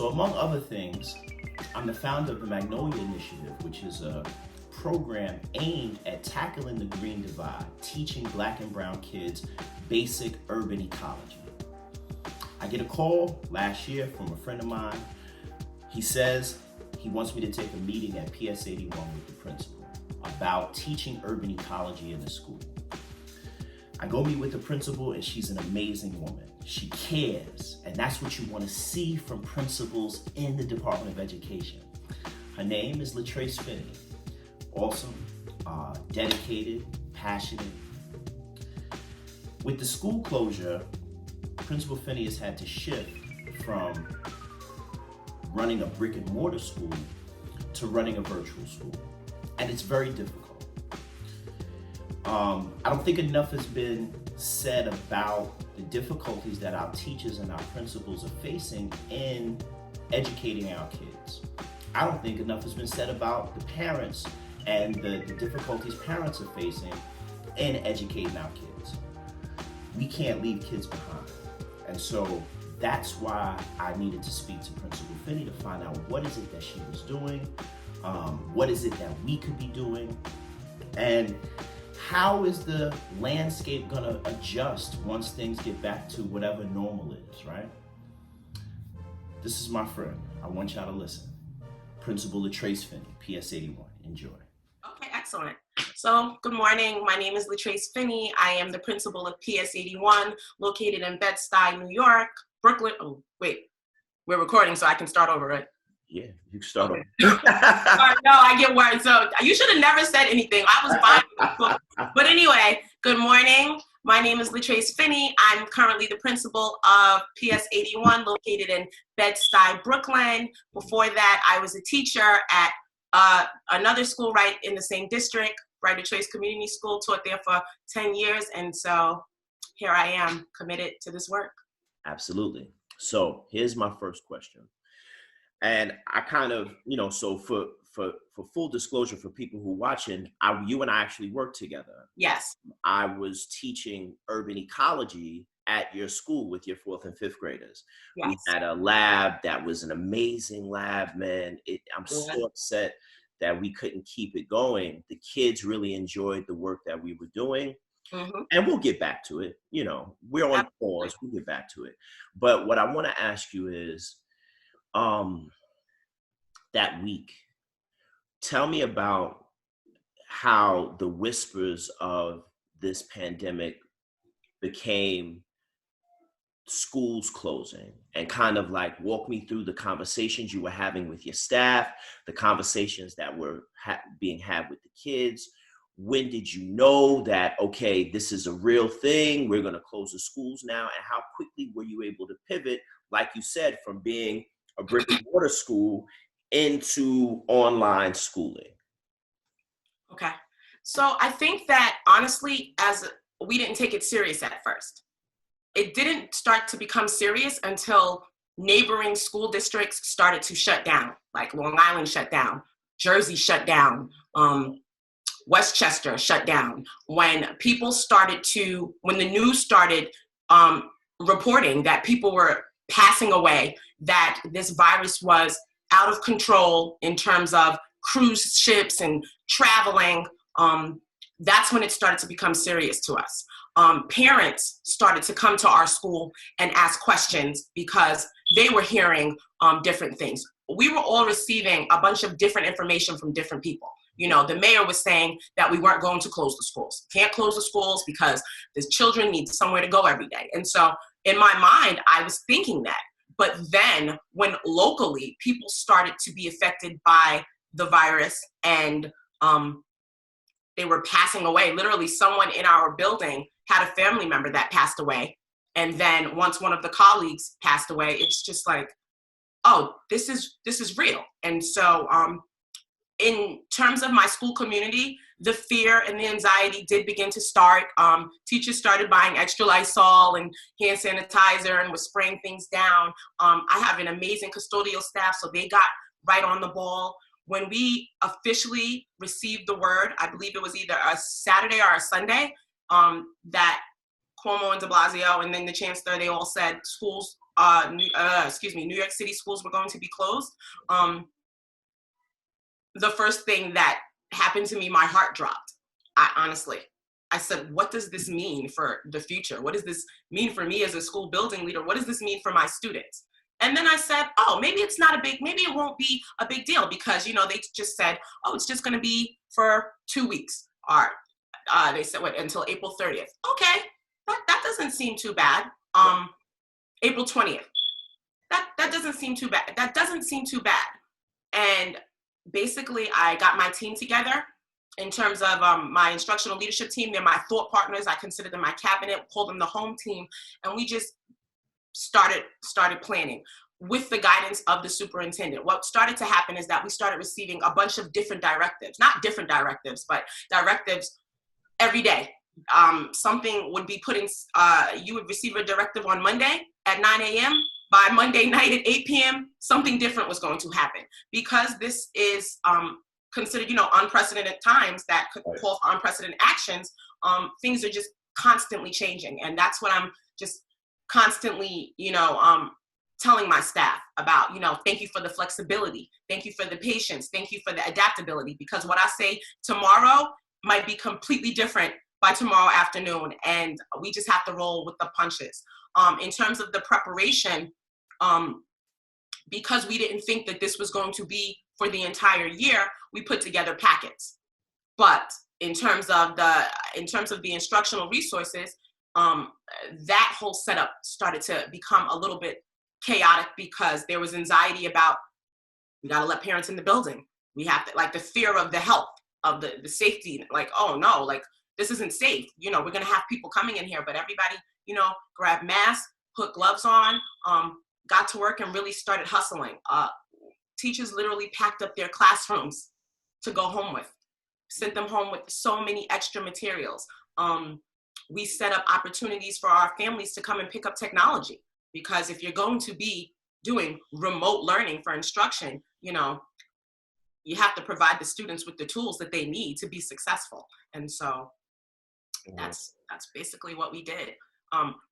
So among other things, I'm the founder of the Magnolia Initiative, which is a program aimed at tackling the green divide, teaching Black and brown kids basic urban ecology. I get a call last year from a friend of mine. He says he wants me to take a meeting at PS81 with the principal about teaching urban ecology in the school. I go meet with the principal, and she's an amazing woman. She cares, and that's what you want to see from principals in the Department of Education. Her name is LaTrace Finney. Awesome, dedicated, passionate. With the school closure, Principal Finney has had to shift from running a brick and mortar school to running a virtual school, and it's very difficult. I don't think enough has been said about the difficulties that our teachers and our principals are facing in educating our kids. I don't think enough has been said about the parents and the difficulties parents are facing in educating our kids. We can't leave kids behind. And so that's why I needed to speak to Principal Finney to find out what is it that she was doing, what is it that we could be doing, and how is the landscape gonna adjust once things get back to whatever normal is, right? This is my friend. I want y'all to listen. Principal LaTrace Finney, PS81. Enjoy. Okay, excellent. So, good morning. My name is LaTrace Finney. I am the principal of PS81, located in Bed Stuy, New York, Brooklyn. Oh, wait. We're recording, so I can start over, right? Yeah, you can start over. No, I get worried. So, you should have never said anything. I was fine. But anyway, good morning. My name is LaTrace Finney. I'm currently the principal of PS81, located in Bed Stuy, Brooklyn. Before that, I was a teacher at another school right in the same district, right at LaTrace Community School, taught there for 10 years. And so here I am, committed to this work. Absolutely. So here's my first question. And I kind of, so for full disclosure for people who are watching, you and I actually worked together. Yes. I was teaching urban ecology at your school with your 4th and 5th graders. Yes. We had a lab that was an amazing lab, man. I'm so upset that we couldn't keep it going. The kids really enjoyed the work that we were doing. Mm-hmm. And we'll get back to it. We're on pause. We'll get back to it. But what I want to ask you is, that week, tell me about how the whispers of this pandemic became schools closing, and kind of like walk me through the conversations you were having with your staff, the conversations that were being had with the kids. When did you know that, okay, this is a real thing, we're going to close the schools now? And how quickly were you able to pivot, like you said, from being a brick and mortar school into online schooling? Okay. So I think that honestly, we didn't take it serious at first. It didn't start to become serious until neighboring school districts started to shut down, like Long Island shut down, Jersey shut down, Westchester shut down. When the news started reporting that people were passing away, that this virus was out of control in terms of cruise ships and traveling, that's when it started to become serious to us. Parents started to come to our school and ask questions because they were hearing different things. We were all receiving a bunch of different information from different people. The mayor was saying that we weren't going to close the schools. Can't close the schools because the children need somewhere to go every day. And so in my mind, I was thinking that. But then when locally people started to be affected by the virus and they were passing away, literally someone in our building had a family member that passed away. And then once one of the colleagues passed away, it's just like, oh, this is real. And so in terms of my school community, the fear and the anxiety did begin to start. Teachers started buying extra Lysol and hand sanitizer and was spraying things down. I have an amazing custodial staff, so they got right on the ball. When we officially received the word, I believe it was either a Saturday or a Sunday, that Cuomo and de Blasio, and then the chancellor, they all said schools, New York City schools were going to be closed. The first thing that happened to me, my heart dropped. I said, what does this mean for the future? What does this mean for me as a school building leader? What does this mean for my students? And then I said, oh, maybe maybe it won't be a big deal, because, you know, they just said, oh, it's just going to be for 2 weeks. Or they said, until April 30th. Okay, that doesn't seem too bad. April 20th. That doesn't seem too bad. That doesn't seem too bad. And basically, I got my team together in terms of my instructional leadership team. They're my thought partners. I consider them my cabinet, call them the home team. And we just started planning with the guidance of the superintendent. What started to happen is that we started receiving a bunch of different directives, not different directives, but directives every day. Something would be put in, you would receive a directive on Monday at 9 a.m. By Monday night at 8 p.m., something different was going to happen, because this is considered, you know, unprecedented times that could call for unprecedented actions. Things are just constantly changing. And that's what I'm just constantly, you know, telling my staff about. You know, thank you for the flexibility. Thank you for the patience. Thank you for the adaptability, because what I say tomorrow might be completely different by tomorrow afternoon. And we just have to roll with the punches. In terms of the preparation, because we didn't think that this was going to be for the entire year, we put together packets. But in terms of the instructional resources, that whole setup started to become a little bit chaotic, because there was anxiety about, we got to let parents in the building. We have to, like, the fear of the health, of the safety, like, oh no, like, this isn't safe. You know, we're going to have people coming in here, but everybody, you know, grabbed masks, put gloves on, got to work and really started hustling. Teachers literally packed up their classrooms to go home with, sent them home with so many extra materials. We set up opportunities for our families to come and pick up technology, because if you're going to be doing remote learning for instruction, you know, you have to provide the students with the tools that they need to be successful. And so that's basically what we did.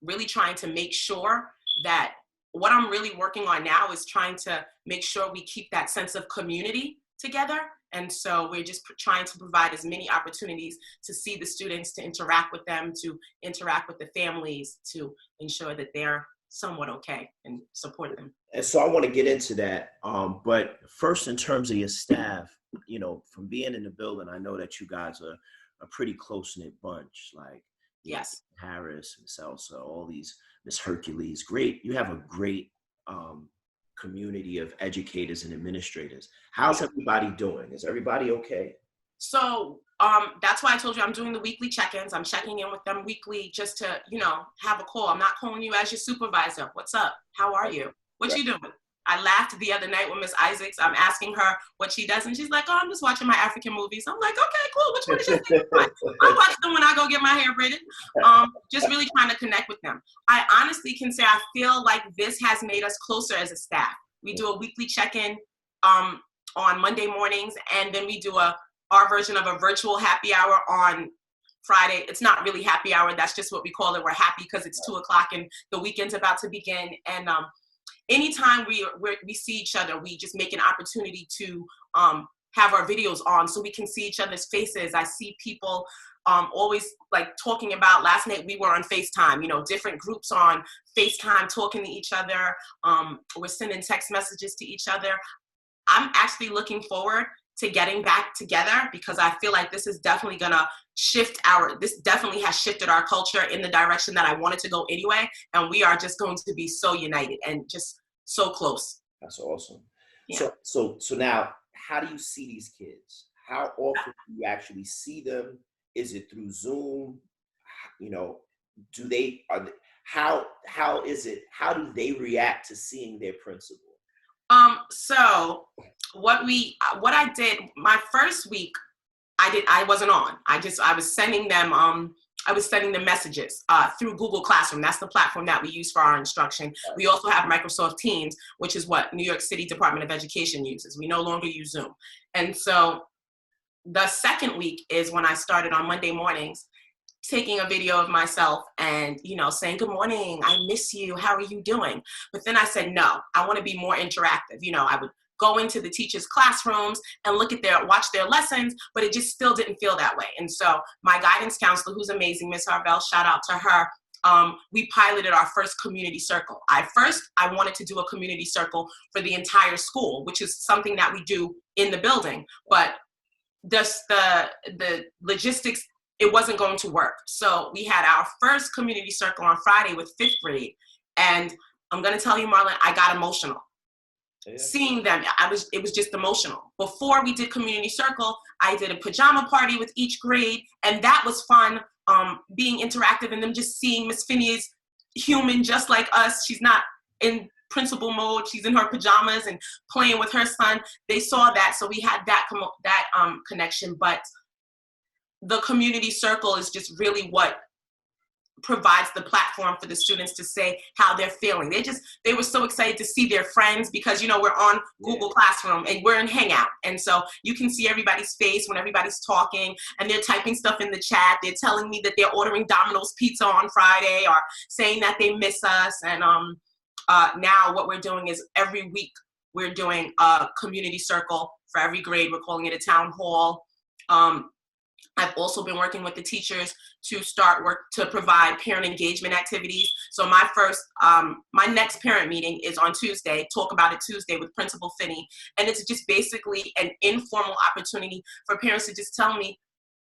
Really trying to make sure that what I'm really working on now is trying to make sure we keep that sense of community together. And so we're just trying to provide as many opportunities to see the students, to interact with them, to interact with the families, to ensure that they're somewhat okay, and support them. And so I want to get into that. But first, in terms of your staff, you know, from being in the building, I know that you guys are a pretty close-knit bunch, like, yes, Harris and Salsa, all these, Miss Hercules, great. You have a great community of educators and administrators. How's everybody doing? Is everybody okay? So that's why I told you I'm doing the weekly check-ins. I'm checking in with them weekly just to, you know, have a call. I'm not calling you as your supervisor. What's up? How are you? What you doing? I laughed the other night with Miss Isaacs. I'm asking her what she does, and she's like, oh, I'm just watching my African movies. I'm like, okay, cool. Which one is your favorite one? I watch them when I go get my hair braided. Just really trying to connect with them. I honestly can say I feel like this has made us closer as a staff. We do a weekly check-in on Monday mornings, and then we do our version of a virtual happy hour on Friday. It's not really happy hour. That's just what we call it. We're happy because it's 2 o'clock and the weekend's about to begin. And anytime we see each other, we just make an opportunity to have our videos on so we can see each other's faces. I see people always like talking about, last night we were on FaceTime, you know, different groups on FaceTime talking to each other. We're sending text messages to each other. I'm actually looking forward to getting back together, because I feel like this is definitely gonna this definitely has shifted our culture in the direction that I wanted to go anyway. And we are just going to be so united and just so close. That's awesome. Yeah. So now, how do you see these kids? How often do you actually see them? Is it through Zoom? You know, how do they react to seeing their principal? So what I did my first week, I wasn't on. I was sending them messages through Google Classroom. That's the platform that we use for our instruction. We also have Microsoft Teams, which is what New York City Department of Education uses. We no longer use Zoom. And so the second week is when I started on Monday mornings. taking a video of myself and, saying, good morning, I miss you, how are you doing? But then I said, no, I want to be more interactive. I would go into the teachers' classrooms and watch their lessons, but it just still didn't feel that way. And so my guidance counselor, who's amazing, Miss Harvell, shout out to her, we piloted our first community circle. I wanted to do a community circle for the entire school, which is something that we do in the building, but just the logistics, it wasn't going to work. So we had our first community circle on Friday with 5th grade. And I'm going to tell you, Marlon, I got emotional. Yeah. Seeing them, it was just emotional. Before we did community circle, I did a pajama party with each grade, and that was fun, being interactive and them just seeing Miss Finney is human just like us. She's not in principal mode. She's in her pajamas and playing with her son. They saw that, so we had that connection. But the community circle is just really what provides the platform for the students to say how they're feeling. They were so excited to see their friends because, we're on Google Classroom and we're in Hangout. And so you can see everybody's face when everybody's talking and they're typing stuff in the chat. They're telling me that they're ordering Domino's pizza on Friday or saying that they miss us. And now what we're doing is every week we're doing a community circle for every grade. We're calling it a town hall. I've also been working with the teachers to to provide parent engagement activities. So my next parent meeting is on Tuesday, Talk About It Tuesday with Principal Finney. And it's just basically an informal opportunity for parents to just tell me,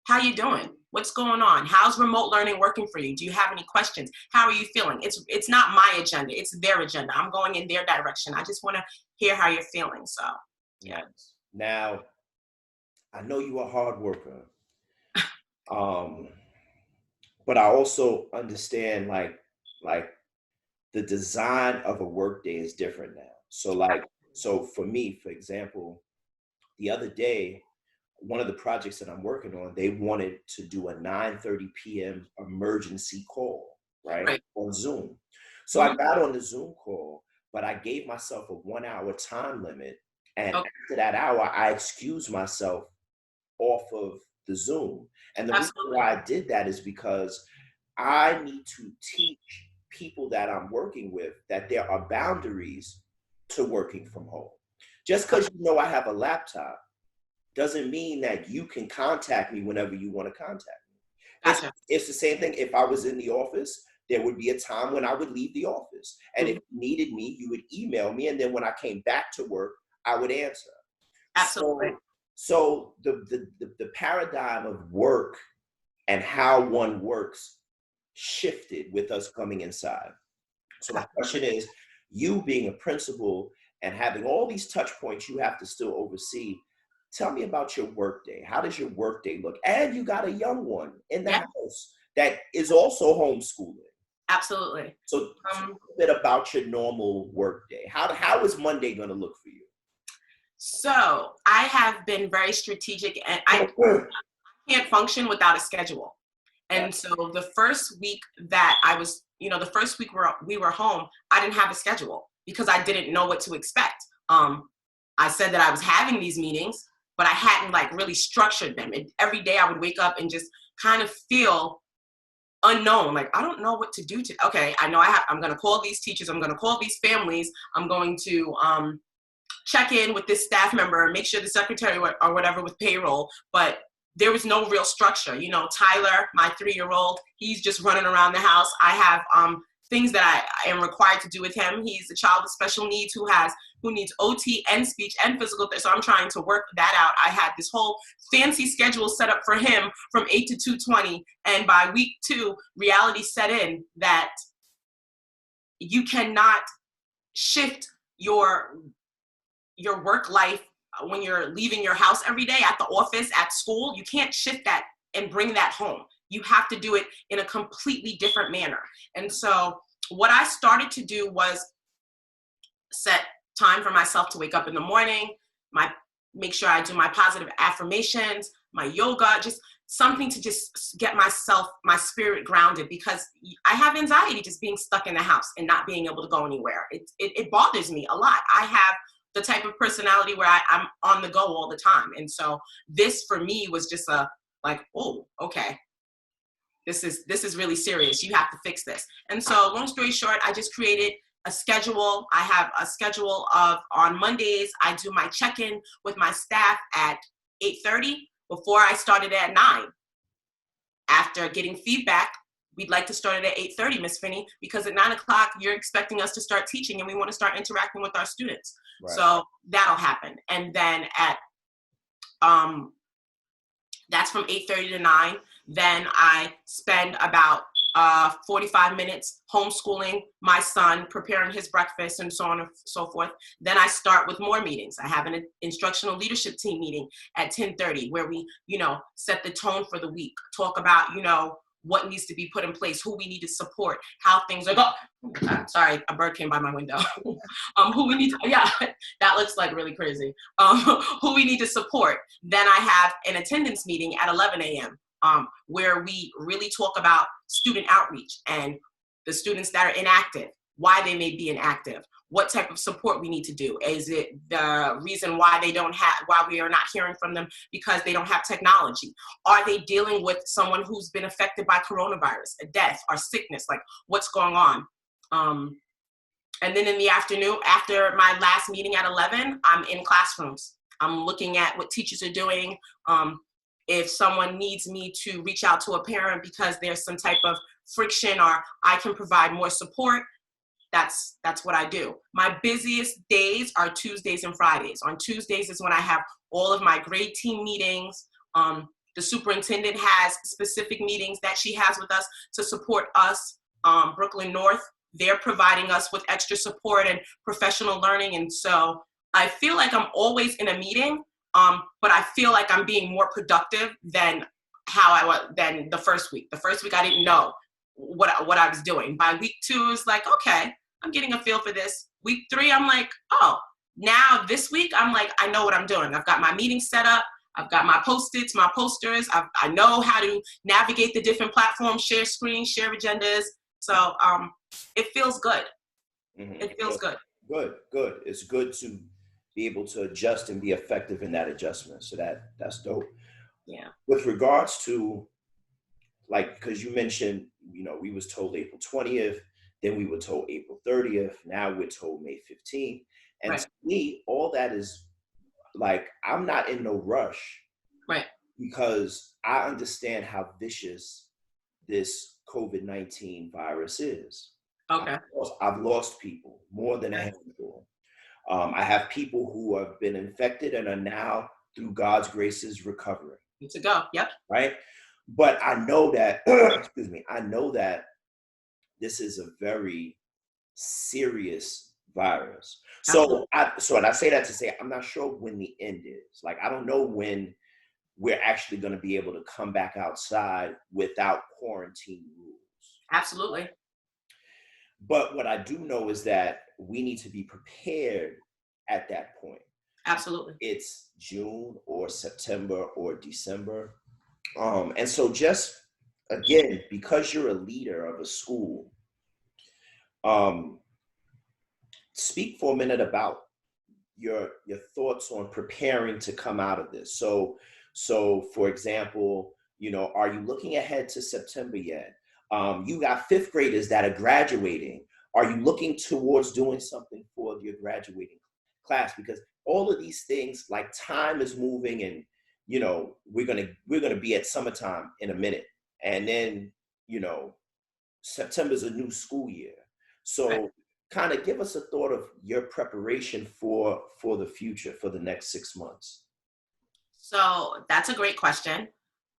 how you doing? What's going on? How's remote learning working for you? Do you have any questions? How are you feeling? It's not my agenda, it's their agenda. I'm going in their direction. I just want to hear how you're feeling. So, yeah. Now, I know you're a hard worker. But I also understand like the design of a workday is different now. So for me, for example, the other day, one of the projects that I'm working on, they wanted to do a 9:30 p.m. emergency call, right? On Zoom. So I got on the Zoom call, but I gave myself a 1-hour time limit. And after that hour, I excused myself off of the Zoom. And the reason why I did that is because I need to teach people that I'm working with that there are boundaries to working from home. Just because I have a laptop doesn't mean that you can contact me whenever you want to contact me. It's the same thing. If I was in the office, there would be a time when I would leave the office. And if you needed me, you would email me. And then when I came back to work, I would answer. Absolutely. So the paradigm of work and how one works shifted with us coming inside. So the question is, you being a principal and having all these touch points you have to still oversee, tell me about your workday. How does your workday look? And you got a young one in the house that is also homeschooling. Absolutely. So a bit about your normal workday. How is Monday going to look for you? So I have been very strategic, and I can't function without a schedule. And so the first week that I was, the first week we were home, I didn't have a schedule because I didn't know what to expect. I said that I was having these meetings, but I hadn't really structured them. And every day I would wake up and just kind of feel unknown. Like, I don't know what to do. Okay, I know I'm going to call these teachers. I'm going to call these families. I'm going to check in with this staff member, make sure the secretary or whatever with payroll, but there was no real structure. Tyler, my 3-year-old, he's just running around the house. I have things that I am required to do with him. He's a child with special needs who needs OT and speech and physical therapy. So I'm trying to work that out. I had this whole fancy schedule set up for him from 8 to 2:20. And by week 2, reality set in that you cannot shift your work life when you're leaving your house every day, at the office, at school. You can't shift that and bring that home. You have to do it in a completely different manner. And so what I started to do was set time for myself to wake up in the morning, make sure I do my positive affirmations, my yoga, just something to just get my spirit grounded, because I have anxiety just being stuck in the house and not being able to go anywhere. It bothers me a lot. I have the type of personality where I'm on the go all the time. And so this for me was just oh, okay. this is really serious. You have to fix this. And so long story short, I just created a schedule. I have a schedule of, on Mondays, I do my check-in with my staff at 8:30. Before I started at 9. After getting feedback, we'd like to start it at 8:30, Ms. Finney, because at 9 o'clock, you're expecting us to start teaching and we want to start interacting with our students. Right. So that'll happen. And then at, that's from 8:30 to 9. Then I spend about 45 minutes homeschooling my son, preparing his breakfast and so on and so forth. Then I start with more meetings. I have an instructional leadership team meeting at 10:30 where we, set the tone for the week, talk about, what needs to be put in place, who we need to support, how things are going. Sorry, a bird came by my window. Who we need to, yeah, that looks like really crazy. Who we need to support. Then I have an attendance meeting at 11 a.m. Where we really talk about student outreach and the students that are inactive, why they may be inactive, what type of support we need to do. Is it the reason why why we are not hearing from them because they don't have technology? Are they dealing with someone who's been affected by coronavirus, a death or sickness? Like, what's going on? And then in the afternoon, after my last meeting at 11, I'm in classrooms. I'm looking at what teachers are doing. If someone needs me to reach out to a parent because there's some type of friction or I can provide more support, that's what I do. My busiest days are Tuesdays and Fridays. On Tuesdays is when I have all of my grade team meetings. The superintendent has specific meetings that she has with us to support us. Brooklyn North, they're providing us with extra support and professional learning. And so I feel like I'm always in a meeting. But I feel like I'm being more productive than than the first week. The first week I didn't know what I was doing. By week 2, it's like, okay, I'm getting a feel for this. Week 3, I'm like, oh, now this week, I'm like, I know what I'm doing. I've got my meetings set up. I've got my Post-its, my posters. I know how to navigate the different platforms, share screens, share agendas. So it feels good. Mm-hmm. It feels good. Good. It's good to be able to adjust and be effective in that adjustment. So that's dope. Yeah. With regards to, like, because you mentioned, we was told April 20th, then we were told April 30th, now we're told May 15th. And right. To me, all that is like, I'm not in no rush. Right. Because I understand how vicious this COVID-19 virus is. Okay. I've lost people, more than a handful. I have people who have been infected and are now, through God's graces, recovering. Need to go. Yep. Right. But I know that, excuse me, I know that this is a very serious virus. So and I say that to say, I'm not sure when the end is. Like, I don't know when we're actually going to be able to come back outside without quarantine rules. Absolutely. But what I do know is that we need to be prepared at that point. Absolutely. It's June or September or December. And so just, again, because you're a leader of a school, speak for a minute about your thoughts on preparing to come out of this. So for example, are you looking ahead to September yet? You got 5th graders that are graduating. Are you looking towards doing something for your graduating class? Because all of these things, like, time is moving, and we're gonna be at summertime in a minute, and then September's a new school year. So right. Kind of give us a thought of your preparation for the future, for the next 6 months. So that's a great question.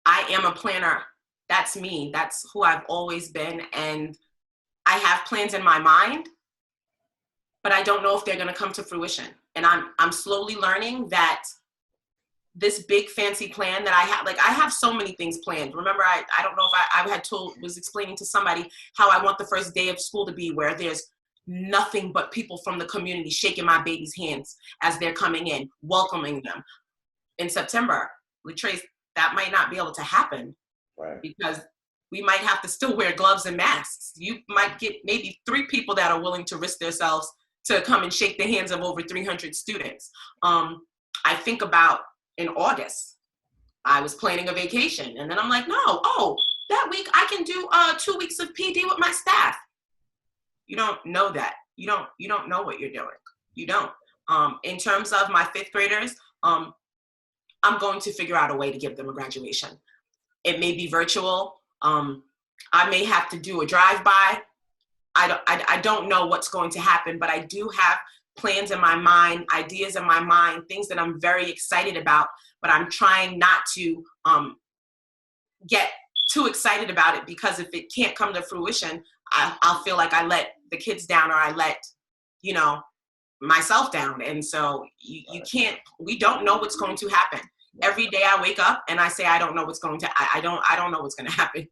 I am a planner. That's me. That's who I've always been. And I have plans in my mind, but I don't know if they're going to come to fruition. And I'm slowly learning that this big fancy plan that I have so many things planned. Remember, I don't know if I was explaining to somebody how I want the first day of school to be, where there's nothing but people from the community shaking my baby's hands as they're coming in, welcoming them. In September, LaTrace, that might not be able to happen. Right. Because we might have to still wear gloves and masks. You might get maybe 3 people that are willing to risk themselves to come and shake the hands of over 300 students. I think about in August, I was planning a vacation, and then I'm like, that week I can do 2 weeks of PD with my staff. You don't know that. You don't know what you're doing. You don't. In terms of my 5th graders, I'm going to figure out a way to give them a graduation. It may be virtual. I may have to do a drive-by. I don't know what's going to happen, but I do have plans in my mind, ideas in my mind, things that I'm very excited about, but I'm trying not to get too excited about it, because if it can't come to fruition, I'll feel like I let the kids down, or I let, myself down. And so you can't, we don't know what's going to happen. Every day I wake up and I say, I don't know what's going to, I don't know what's going to happen.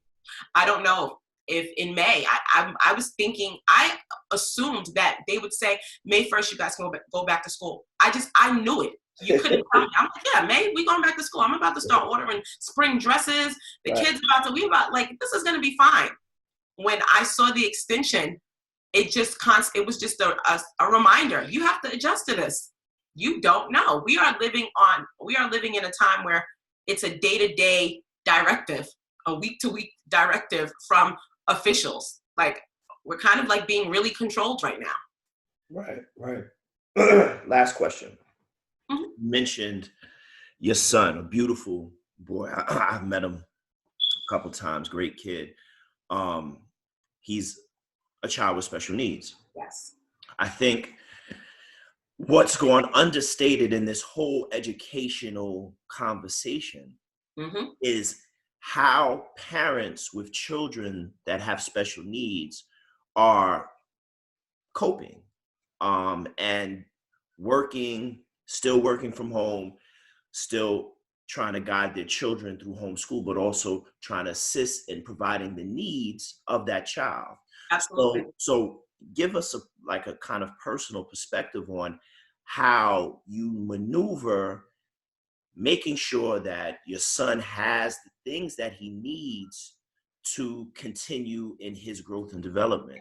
I don't know if in May, I was thinking, I assumed that they would say, May 1st, you guys can go back to school. I knew it. You couldn't tell me. I'm like, yeah, May, we going back to school. I'm about to start ordering spring dresses. The kids this is going to be fine. When I saw the extension, it was just a reminder. You have to adjust to this. You don't know. We are living in a time where it's a day-to-day directive, a week-to-week directive from officials. Like, we're kind of like being really controlled right now. Right. Last question. Mm-hmm. You mentioned your son, a beautiful boy. I've met him a couple times. Great kid. He's a child with special needs. Yes. I think what's gone understated in this whole educational conversation is how parents with children that have special needs are coping and still working from home, still trying to guide their children through homeschool, but also trying to assist in providing the needs of that child. Absolutely. So give us a kind of personal perspective on how you maneuver making sure that your son has the things that he needs to continue in his growth and development.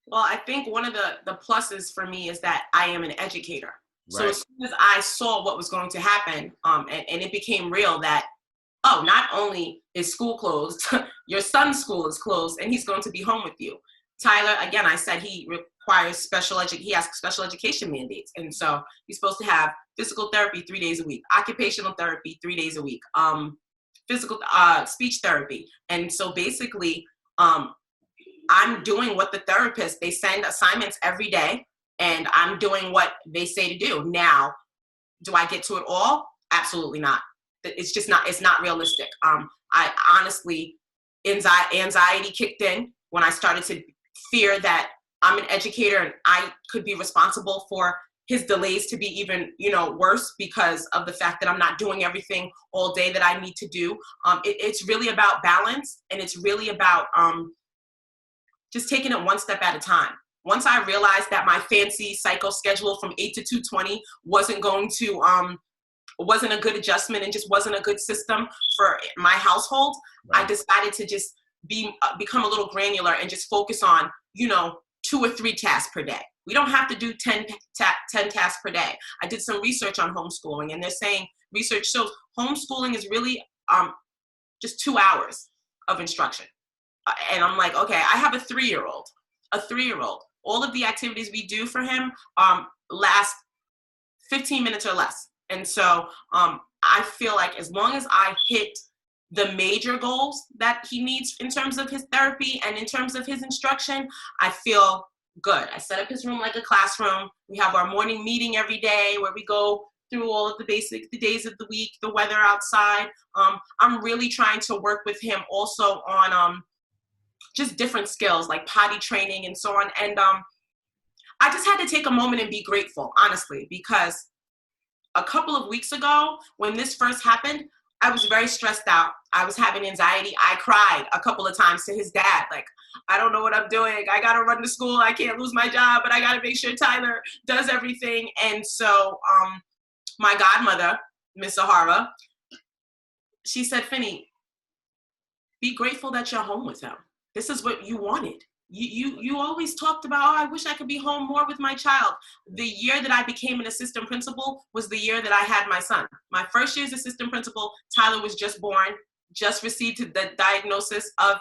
Well, I think one of the pluses for me is that I am an educator. Right. So as soon as I saw what was going to happen, and it became real that, oh, not only is school closed, your son's school is closed, and he's going to be home with you. Tyler, again, I said he requires he has special education mandates. And so he's supposed to have physical therapy 3 days a week, occupational therapy 3 days a week, physical speech therapy. And so basically, I'm doing what the therapist, they send assignments every day, and I'm doing what they say to do. Now, do I get to it all? Absolutely not. It's not realistic. I honestly, anxiety kicked in when I started to fear that I'm an educator and I could be responsible for his delays to be even, worse because of the fact that I'm not doing everything all day that I need to do. It's really about balance, and it's really about just taking it one step at a time. Once I realized that my fancy cycle schedule from 8 to 2:20 wasn't a good adjustment and just wasn't a good system for my household, right. I decided to just become a little granular and just focus on, 2 or 3 tasks per day. We don't have to do 10 tasks per day. I did some research on homeschooling, and they're saying research shows homeschooling is really just 2 hours of instruction. And I'm like, okay, I have a 3-year-old. All of the activities we do for him last 15 minutes or less. And so I feel like as long as I hit the major goals that he needs in terms of his therapy and in terms of his instruction, I feel good. I set up his room like a classroom. We have our morning meeting every day where we go through all of the days of the week, the weather outside. I'm really trying to work with him also on just different skills like potty training and so on. And I just had to take a moment and be grateful, honestly, because a couple of weeks ago when this first happened, I was very stressed out. I was having anxiety. I cried a couple of times to his dad, like, I don't know what I'm doing. I got to run to school. I can't lose my job, but I got to make sure Tyler does everything. And so my godmother, Miss Sahara, she said, Finney, be grateful that you're home with him. This is what you wanted. You always talked about, oh, I wish I could be home more with my child. The year that I became an assistant principal was the year that I had my son. My first year as assistant principal, Tyler was just born. just received the diagnosis of,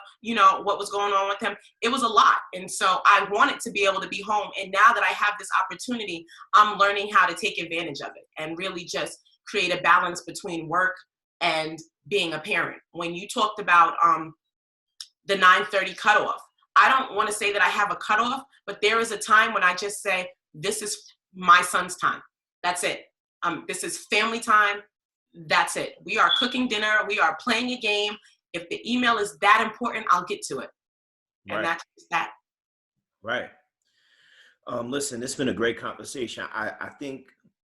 what was going on with him. It was a lot. And so I wanted to be able to be home. And now that I have this opportunity, I'm learning how to take advantage of it and really just create a balance between work and being a parent. When you talked about the 9:30 cutoff, I don't want to say that I have a cutoff, but there is a time when I just say, this is my son's time. That's it. This is family time. That's it. We are cooking dinner. We are playing a game. If the email is that important, I'll get to it. And that's that. Right. Listen, it's been a great conversation. I think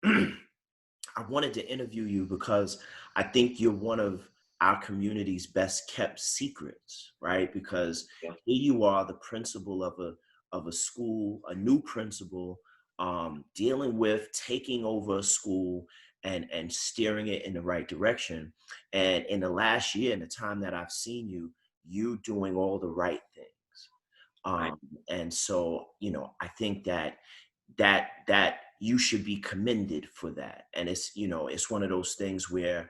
I wanted to interview you because I think you're one of our community's best kept secrets, right? Because here you are, the principal of a school, a new principal, dealing with taking over a school and steering it in the right direction. And in the last year, in the time that I've seen you, you doing all the right things. And so, I think that you should be commended for that. And it's one of those things where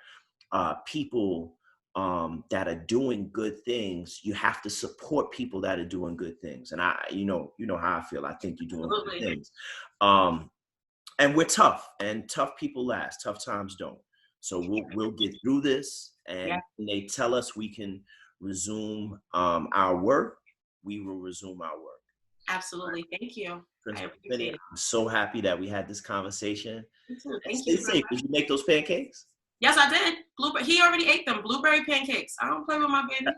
people that are doing good things, you have to support people that are doing good things. And you know how I feel. I think you're doing good things. And we're tough, and tough people last. Tough times don't. So we'll get through this. And when they tell us we can resume our work, we will resume our work. Absolutely. Thank you. Principal Finney, I'm so happy that we had this conversation. Thank you. Stay safe. Did you make those pancakes? Yes, I did. He already ate them. Blueberry pancakes. I don't play with my baby.